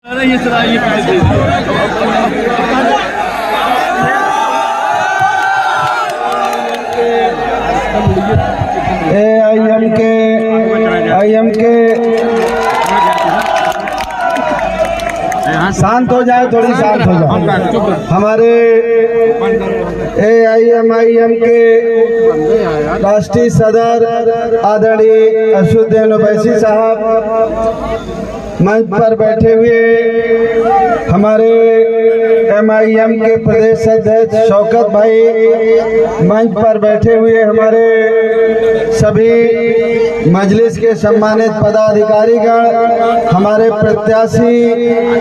AIM के शांत हो जाए, थोड़ी शांत हो जाए। हमारे AIM के राष्ट्रीय सदर आदरणीय असदुद्दीन ओवैसी साहब मंच पर बैठे हुए, हमारे MIM के प्रदेश अध्यक्ष शौकत भाई मंच पर बैठे हुए, हमारे सभी मजलिस के सम्मानित पदाधिकारीगण, हमारे प्रत्याशी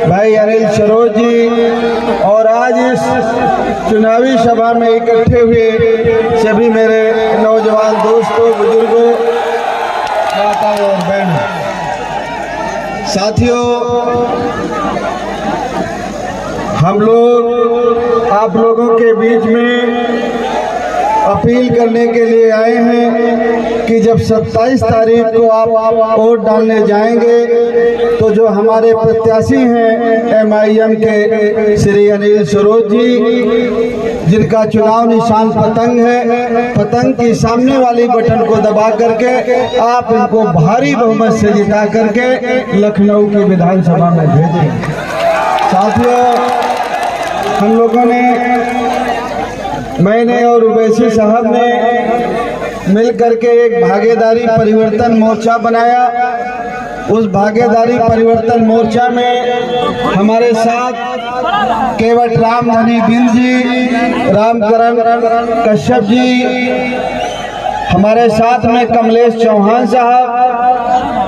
भाई अनिल सरोज जी और आज इस चुनावी सभा में इकट्ठे हुए सभी मेरे नौजवान दोस्तों, बुजुर्गों, माताओं और बहनों, साथियों, हम लोग आप लोगों के बीच में अपील करने के लिए आए हैं कि जब 27 तारीख को आप वोट डालने जाएंगे तो जो हमारे प्रत्याशी हैं MIM के श्री अनिल सरोज जी, जिनका चुनाव निशान पतंग है, पतंग की सामने वाली बटन को दबा करके आप इनको भारी बहुमत से जिता करके लखनऊ की विधानसभा में भेजें। साथियों, हम लोगों ने, मैंने और ओवैसी साहब ने मिल करके एक भागीदारी परिवर्तन मोर्चा बनाया। उस भागीदारी परिवर्तन मोर्चा में हमारे साथ केवट राम धनी बिंद जी, रामकरण कश्यप जी, हमारे साथ में कमलेश चौहान साहब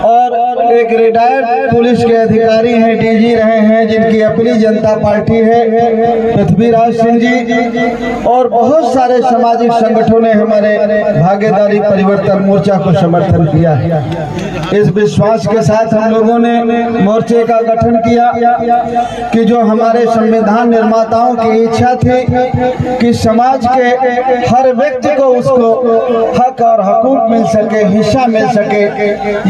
और एक रिटायर्ड पुलिस के अधिकारी हैं, DG रहे हैं, जिनकी अपनी जनता पार्टी है, पृथ्वीराज सिंह जी, और बहुत सारे सामाजिक संगठनों ने हमारे भागीदारी परिवर्तन मोर्चा को समर्थन किया है। इस विश्वास के साथ हम लोगों ने मोर्चे का गठन किया कि जो हमारे संविधान निर्माताओं की इच्छा थी कि समाज के हर व्यक्ति को उसको हक और हकूक मिल सके, हिस्सा मिल सके,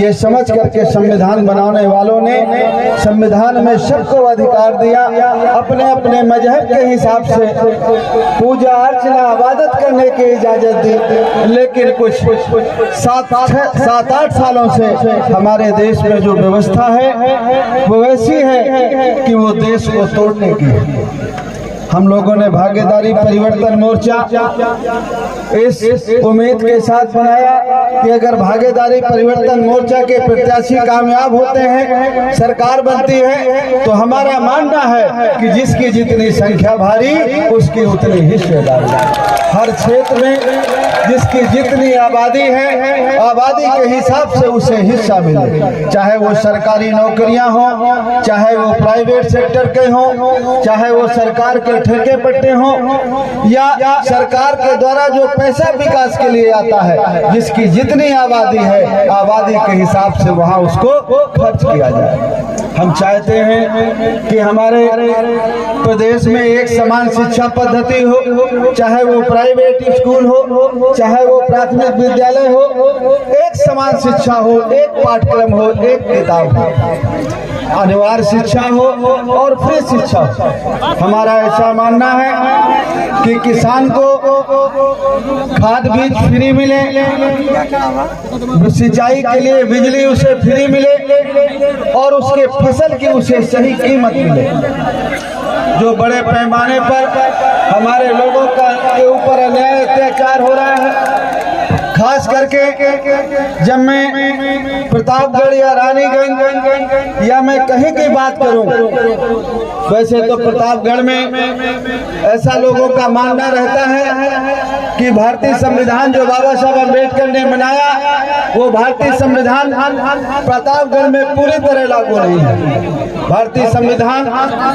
ये समझ करके संविधान बनाने वालों ने संविधान में सबको अधिकार दिया, अपने अपने मजहब के हिसाब से पूजा अर्चना इबादत करने की इजाजत दी। लेकिन कुछ 7-8 सालों से हमारे देश में जो व्यवस्था है वो ऐसी है कि वो देश को तोड़ने की है। हम लोगों ने भागीदारी परिवर्तन मोर्चा इस उम्मीद के साथ बनाया कि अगर भागीदारी परिवर्तन मोर्चा के प्रत्याशी कामयाब होते हैं, सरकार बनती है, तो हमारा मानना है कि जिसकी जितनी संख्या भारी उसकी उतनी हिस्सेदारी। हर क्षेत्र में जिसकी जितनी आबादी है, आबादी के हिसाब से उसे हिस्सा मिले, चाहे वो सरकारी नौकरियां हो, चाहे वो प्राइवेट सेक्टर के हो, चाहे वो सरकार के ठेके पट्टे हो, या सरकार के द्वारा जो पैसा विकास के लिए आता है, जिसकी जितनी आबादी है, आबादी के हिसाब से वहां उसको खर्च किया जाए। हम चाहते हैं कि हमारे प्रदेश में एक समान शिक्षा पद्धति हो, चाहे वो प्राइवेट स्कूल हो, चाहे वो प्राथमिक विद्यालय हो, एक समान शिक्षा हो, एक पाठ्यक्रम हो, एक किताब हो, अनिवार्य शिक्षा हो और फ्री शिक्षा हो। हमारा ऐसा मानना है कि किसान को खाद बीज फ्री मिले, सिंचाई के लिए बिजली उसे फ्री मिले और उसके फसल की उसे सही कीमत मिले। जो बड़े पैमाने पर हमारे लोगों के ऊपर अन्याय अत्याचार हो रहा है, खास करके जब मैं प्रतापगढ़ या रानीगंज या मैं कहीं की बात करूं, वैसे तो प्रतापगढ़ में ऐसा लोगों का मानना रहता है कि भारतीय संविधान जो बाबा साहब अम्बेडकर ने बनाया, वो भारतीय संविधान प्रतापगढ़ में पूरी तरह लागू नहीं है। भारतीय संविधान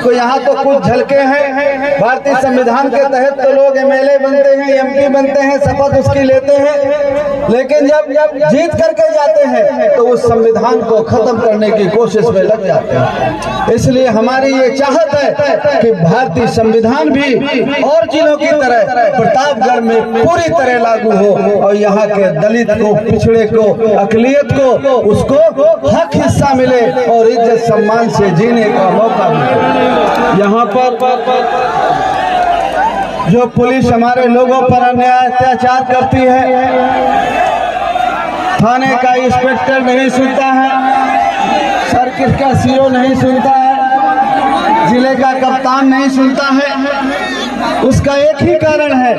को यहाँ तो कुछ झलके हैं, भारतीय संविधान के तहत तो लोग MLA बनते हैं, MP बनते हैं, शपथ उसकी लेते हैं, लेकिन जब जीत करके जाते हैं तो उस संविधान को खत्म करने की कोशिश में लग जाते हैं। इसलिए हमारी ये चाहत चाहत है कि भारतीय संविधान भी और जिलों की तरह प्रतापगढ़ में पूरी तरह लागू हो और यहाँ के दलित को, पिछड़े को, अकलियत को उसको हक हिस्सा मिले और इज्जत सम्मान से जीने का मौका मिले। यहाँ पर जो पुलिस हमारे लोगों पर अन्याय अत्याचार करती है, थाने का इंस्पेक्टर नहीं सुनता है, सर्किट का सीओ नहीं सुनता है, जिले का कप्तान नहीं सुनता है। उसका एक ही कारण है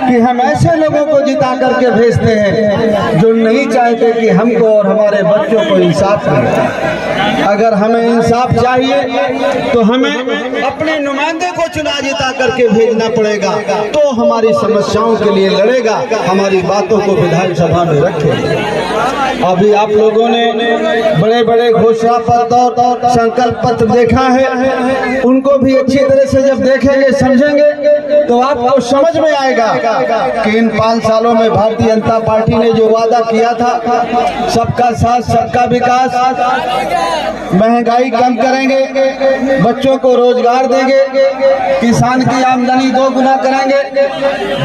कि हम ऐसे लोगों को जिता करके भेजते हैं जो नहीं चाहते कि हमको और हमारे बच्चों को इंसाफ मिले। अगर हमें इंसाफ चाहिए तो हमें अपने नुमाइंदे को चुनाव जिता करके भेजना पड़ेगा, तो हमारी समस्याओं के लिए लड़ेगा, हमारी बातों को विधानसभा में रखेगा। अभी आप लोगों ने बड़े बड़े घोषणा पत्र और संकल्प पत्र देखा है, उनको भी अच्छी तरह से जब देखेंगे, समझेंगे तो आपको समझ में आएगा कि इन 5 सालों में भारतीय जनता पार्टी ने जो वादा किया था, सबका साथ सबका विकास, महंगाई कम करेंगे, बच्चों को रोजगार देंगे, किसान की आमदनी 2 गुना करेंगे,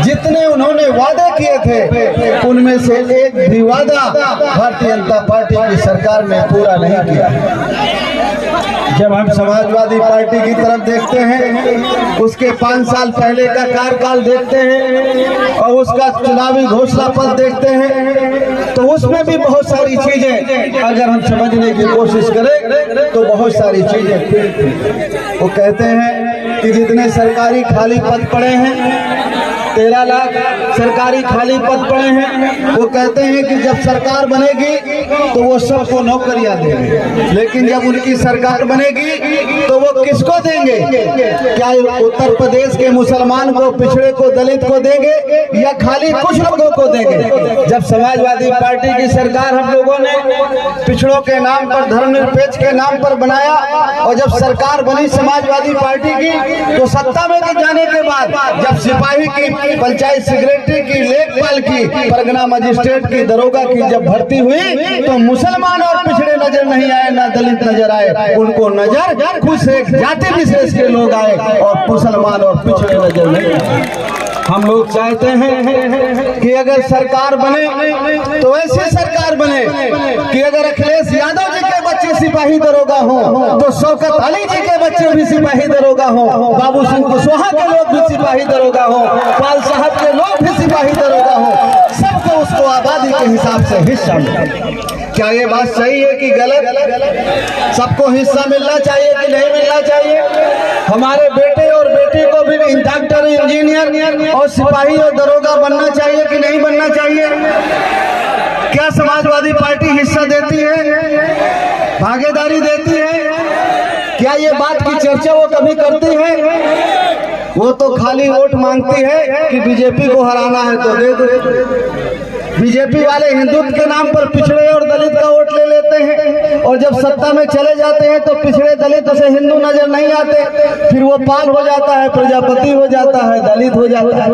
जितने उन्होंने वादे किए थे उनमें से एक भी वादा भारतीय जनता पार्टी की सरकार ने पूरा नहीं किया। जब हम समाजवादी पार्टी की तरफ देखते हैं, उसके 5 साल पहले का कार्यकाल देखते हैं और उसका चुनावी घोषणा पत्र देखते हैं, तो उसमें भी बहुत सारी चीजें अगर हम समझने की कोशिश करें तो बहुत सारी चीजें वो कहते हैं कि जितने सरकारी खाली पद पड़े हैं, 13 लाख सरकारी खाली पद पड़े हैं, वो कहते हैं कि जब सरकार बनेगी तो वो सबको नौकरियां देंगे, लेकिन जब उनकी सरकार बनेगी तो वो किसको देंगे? क्या उत्तर प्रदेश के मुसलमान को, पिछड़े को, दलित को देंगे या खाली कुछ लोगों को देंगे? जब समाजवादी पार्टी की सरकार हम लोगों ने पिछड़ों के नाम पर, धर्मनिरपेक्ष के नाम पर बनाया और जब सरकार बनी समाजवादी पार्टी की, तो सत्ता में जाने के बाद जब सिपाही की, पंचायत सेक्रेटरी की, लेखपाल की, परगना मजिस्ट्रेट की, दरोगा की जब भर्ती हुई तो मुसलमान और पिछड़े नजर नहीं आए, ना दलित नजर आए, उनको नजर कुछ एक जाति विशेष के लोग आए और मुसलमान और पिछड़े नजर नहीं आए। हम लोग चाहते हैं कि अगर सरकार बने तो ऐसी सरकार बने कि अगर अखिलेश यादव जी के बच्चे सिपाही दरोगा हों तो शौकत अली जी के बच्चे भी सिपाही दरोगा हों, बाबू सिंह कुशवाहा के लोग भी सिपाही दरोगा हों, पाल साहब के लोग भी सिपाही दरोगा हों, सबको उसको आबादी के हिसाब से हिस्सा मिले। क्या ये बात सही है कि गलत? सबको हिस्सा मिलना चाहिए कि नहीं मिलना चाहिए? हमारे बेटे और बेटी को भी डॉक्टर, इंजीनियर और सिपाही और दरोगा बनना चाहिए कि नहीं बनना चाहिए? क्या समाजवादी पार्टी हिस्सा देती है, भागीदारी देती है? क्या ये बात की चर्चा वो कभी करती है? वो तो खाली वोट मांगती है कि बीजेपी को हराना है तो दे दो। बीजेपी वाले हिंदुत्व के नाम पर पिछड़े और दलित का वोट ले लेते हैं और जब सत्ता में चले जाते हैं तो पिछड़े दलित से हिंदू नजर नहीं आते, फिर वो पाल हो जाता है, प्रजापति हो जाता है, दलित हो जाता है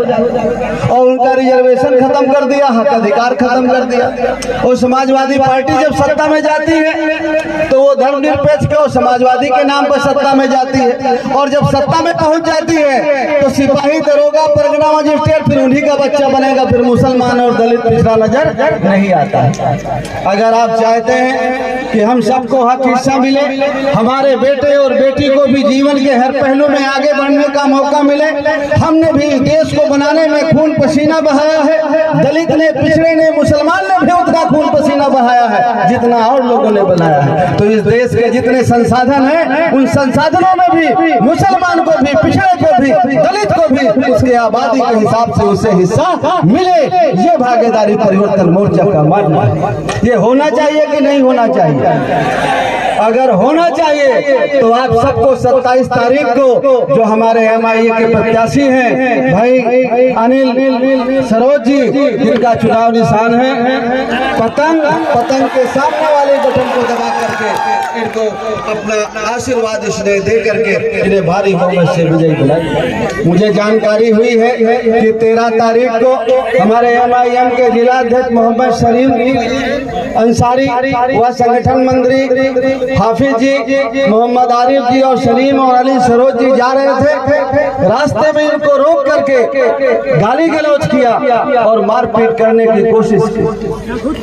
और उनका रिजर्वेशन खत्म कर दिया, हक अधिकार खत्म कर दिया। और समाजवादी पार्टी जब सत्ता में जाती है तो वो धर्मनिरपेक्ष और समाजवादी के नाम पर सत्ता में जाती है और जब सत्ता में पहुंच जाती है तो सिपाही, दरोगा, परगना मजिस्ट्रेट फिर उन्हीं का बच्चा बनेगा, फिर मुसलमान और दलित पिछड़ा नजर नहीं आता। अगर आप चाहते हैं कि हम सबको हक हिस्सा मिले, हमारे बेटे और बेटी को भी जीवन के हर पहलू में आगे बढ़ने का मौका मिले, हमने भी देश को बनाने में खून पसीना बहाया है, दलित ने, पिछड़े ने, मुसलमान ने भी उतना खून पसीना बहाया है जितना और लोगों ने बनाया है। तो इस देश के जितने संसाधन हैं उन संसाधनों में भी मुसलमान को भी, पिछड़े को भी, दलित को भी उसके आबादी के हिसाब से उसे हिस्सा मिले। ये भागीदारी परिवर्तन मोर्चा का मानना है। ये होना चाहिए कि नहीं होना चाहिए? अगर होना चाहिए तो आप सबको 27 तारीख को जो हमारे MIA के प्रत्याशी हैं भाई अनिल सरोज जी, जिनका चुनाव निशान है पतंग, पतंग के सामने वाले बटन को दबा करके इनको अपना आशीर्वाद इसने दे करके इन्हें भारी बहुमत से विजयी बनाई। मुझे जानकारी हुई है कि 13 तारीख को हमारे MIM के जिला अध्यक्ष मोहम्मद शरीफ अंसारी व संगठन मंत्री हाफिज जी, मोहम्मद आरिफ जी और सलीम और अली सरोज जी जा रहे थे। रास्ते में इनको रोक करके गाली गलौज किया और मारपीट करने की कोशिश की।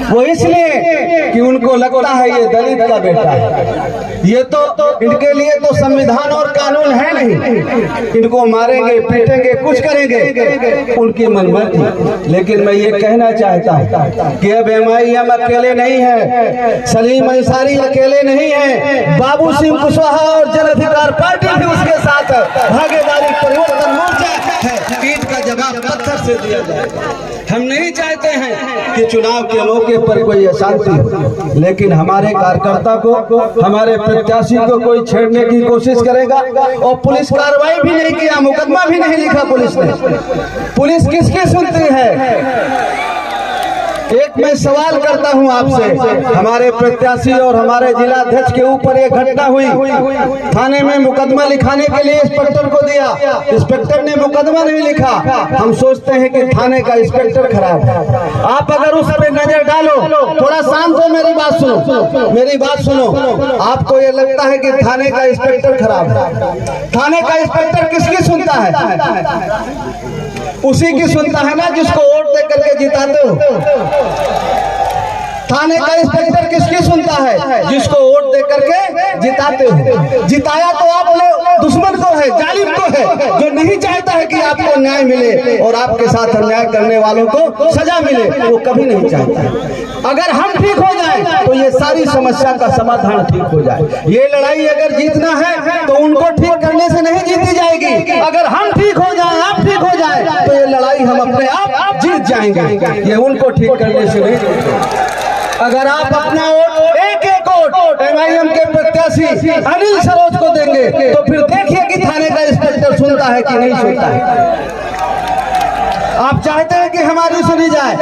वो इसलिए कि उनको लगता है ये दलित का बेटा है। ये तो इनके लिए तो संविधान और कानून है नहीं, इनको मारेंगे पीटेंगे कुछ करेंगे, उनकी मनमर्जी। लेकिन मैं ये कहना चाहता हूँ कि अब MIM अकेले नहीं है, सलीम अंसारी अकेले नहीं है, बाबू सिंह कुशवाहा और जन अधिकार पार्टी भी उसके साथ है। भागीदारी परिवर्तन मोर्चा है, ईंट का जवाब पत्थर से दिया जाएगा। हम नहीं चाहते हैं कि चुनाव के मौके पर कोई अशांति हो, लेकिन हमारे कार्यकर्ता को, हमारे प्रत्याशी को कोई छेड़ने की कोशिश करेगा और पुलिस कार्रवाई भी नहीं किया, मुकदमा भी नहीं लिखा पुलिस ने। पुलिस किसकी सुनती है? एक मैं सवाल करता हूं आपसे, हमारे प्रत्याशी और हमारे जिला अध्यक्ष के ऊपर एक घटना हुई, थाने में मुकदमा लिखाने के लिए इंस्पेक्टर को दिया, इंस्पेक्टर ने मुकदमा नहीं लिखा। हम सोचते हैं कि थाने का इंस्पेक्टर खराब है। आप अगर उस पर नजर डालो, थोड़ा शांत हो, मेरी बात सुनो, मेरी बात सुनो। आपको ये लगता है कि थाने का इंस्पेक्टर खराब है? थाने का इंस्पेक्टर किसकी सुनता है? उसी की सुनता है ना जिसको वोट दे करके जिताते हो। थाने का इंस्पेक्टर किसकी सुनता है? जिसको वोट दे करके जिताते हो। जिताया तो आप लोग दुश्मन को है, जालिम को है, जो नहीं चाहता है कि आपको न्याय मिले और आपके साथ अन्याय करने वालों को सजा मिले, वो कभी नहीं चाहता है। अगर हम ठीक हो जाए तो ये सारी समस्या का समाधान ठीक हो जाए। ये लड़ाई अगर जीतना है तो उनको ठीक करने से नहीं जीती जाएगी। अगर हम ठीक हो जाए, आप ठीक हो जाए, तो ये लड़ाई हम अपने आप जीत जाएंगे। ये उनको ठीक करने से नहीं जीतेंगे। अगर आप अपना वोट एक वोट MIM के प्रत्याशी अनिल सरोज को देंगे तो फिर देखिए कि थाने का इंस्पेक्टर सुनता है कि नहीं सुनता है। आप चाहते हैं कि हमारी सुनी जाए?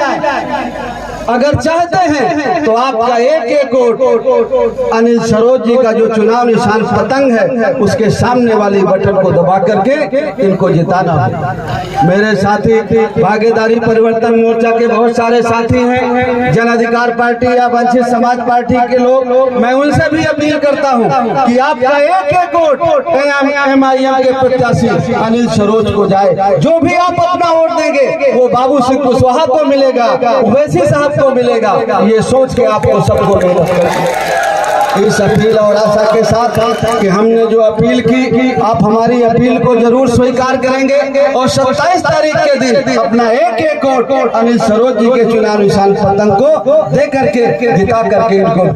अगर चाहते हैं तो आपका एक वोट अनिल सरोज जी का जो चुनाव निशान पतंग है उसके सामने वाली बटन को दबा करके इनको जिताना है। मेरे साथी भागीदारी परिवर्तन मोर्चा के बहुत सारे साथी हैं, जन अधिकार पार्टी या वंचित समाज पार्टी के लोग, मैं उनसे भी अपील करता हूं कि आपका एक वोट MIM के प्रत्याशी अनिल सरोज को जाए। जो भी आप अपना वोट देंगे वो बाबू सिंह कुशवाहा को मिलेगा, ओवैसी साहब को मिलेगा। ये सोच के आपको सबको मेहनत करनी। इस अपील और आशा के साथ कि हमने जो अपील की, आप हमारी अपील को जरूर स्वीकार करेंगे और 27 तारीख के दिन अपना एक वोट अनिल सरोज जी के चुनाव निशान पतंग को दे करके जिता करके इनको